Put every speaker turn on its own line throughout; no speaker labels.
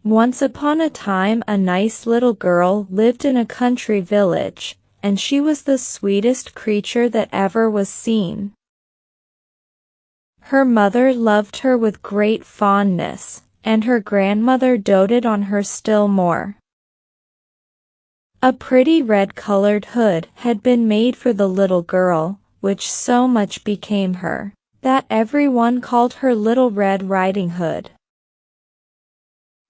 Once upon a time a nice little girl lived in a country village, and she was the sweetest creature that ever was seen. Her mother loved her with great fondness, and her grandmother doted on her still more. A pretty red-colored hood had been made for the little girl, which so much became her, that everyone called her Little Red Riding Hood.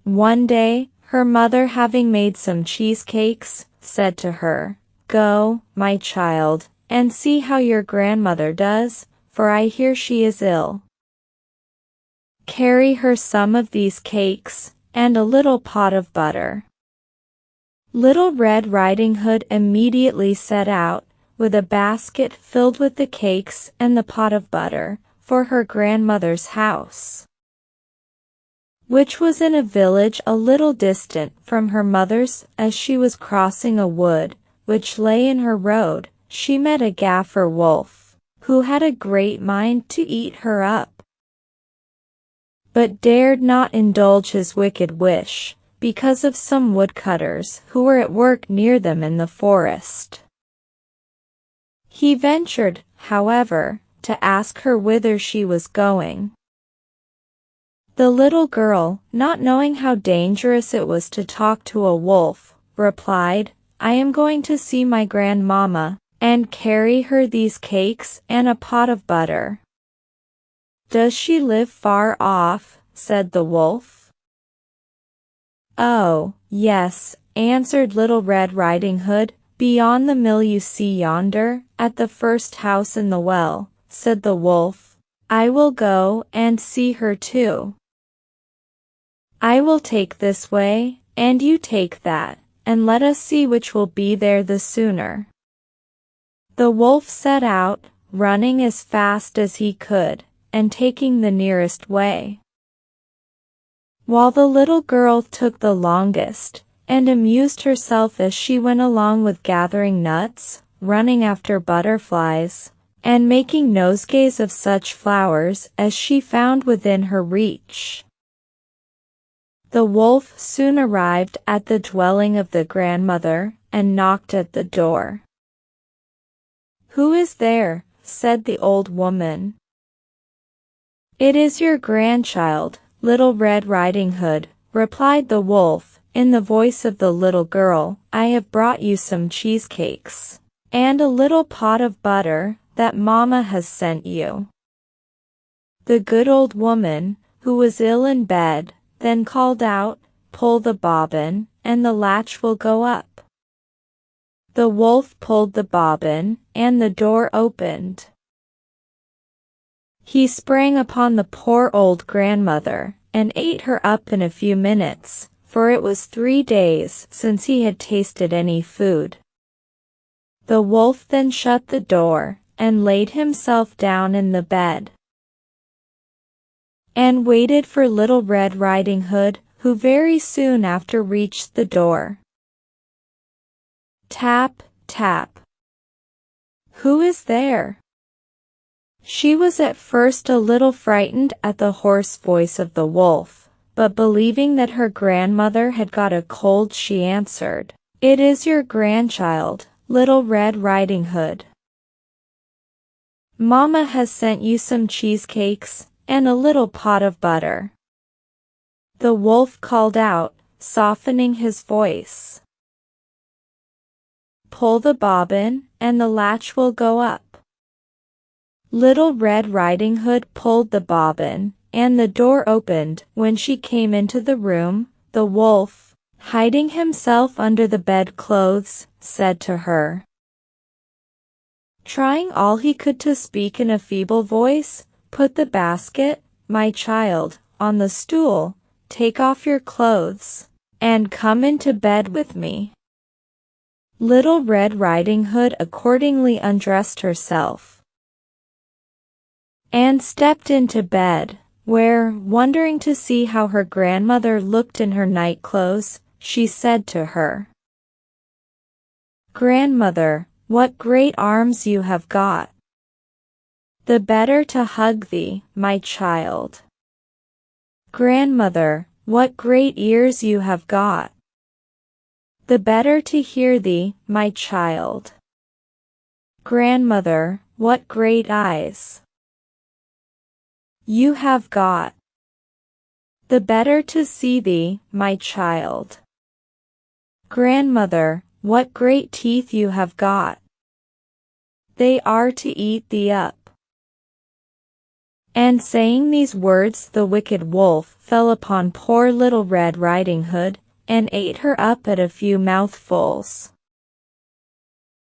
One day, her mother, having made some cheesecakes, said to her, "Go, my child, and see how your grandmother does, for I hear she is ill. Carry her some of these cakes, and a little pot of butter." Little Red Riding Hood immediately set out, with a basket filled with the cakes and the pot of butter, for her grandmother's house, which was in a village a little distant from her mother's. As she was crossing a wood, which lay in her road, she met a Gaffer Wolf, who had a great mind to eat her up, but dared not indulge his wicked wish, because of some woodcutters who were at work near them in the forest. He ventured, however, to ask her whither she was going. The little girl, not knowing how dangerous it was to talk to a wolf, replied, "I am going to see my grandmamma, and carry her these cakes and a pot of butter." "Does she live far off?" said the wolf. "Oh, yes," answered Little Red Riding Hood, "beyond the mill you see yonder, at the first house in the well," said the wolf. "I will go and see her too. I will take this way, and you take that, and let us see which will be there the sooner." The wolf set out, running as fast as he could, and taking the nearest way, while the little girl took the longest, and amused herself as she went along with gathering nuts, running after butterflies, and making nosegays of such flowers as she found within her reach. The wolf soon arrived at the dwelling of the grandmother, and knocked at the door. "Who is there?" said the old woman. "It is your grandchild, Little Red Riding Hood," replied the wolf, in the voice of the little girl. "I have brought you some cheesecakes, and a little pot of butter, that Mama has sent you." The good old woman, who was ill in bed, then called out, "Pull the bobbin, and the latch will go up." The wolf pulled the bobbin, and the door opened. He sprang upon the poor old grandmother, and ate her up in a few minutes, for it was 3 days since he had tasted any food. The wolf then shut the door, and laid himself down in the bed, and waited for Little Red Riding Hood, who very soon after reached the door. Tap, tap. "Who is there?" She was at first a little frightened at the hoarse voice of the wolf, but believing that her grandmother had got a cold, she answered, "It is your grandchild, Little Red Riding Hood. Mama has sent you some cheesecakes, and a little pot of butter." The wolf called out, softening his voice, "Pull the bobbin, and the latch will go up." Little Red Riding Hood pulled the bobbin, and the door opened. When she came into the room, the wolf, hiding himself under the bedclothes, said to her, trying all he could to speak in a feeble voice, "Put the basket, my child, on the stool, take off your clothes, and come into bed with me." Little Red Riding Hood accordingly undressed herself, and stepped into bed, where, wondering to see how her grandmother looked in her night clothes, she said to her, "Grandmother, what great arms you have got! The better to hug thee, my child." "Grandmother, what great ears you have got! The better to hear thee, my child. Grandmother, what great eyes you have got! The better to see thee, my child. Grandmother, what great teeth you have got! They are to eat thee up. And saying these words, the wicked wolf fell upon poor Little Red Riding Hood, and ate her up at a few mouthfuls.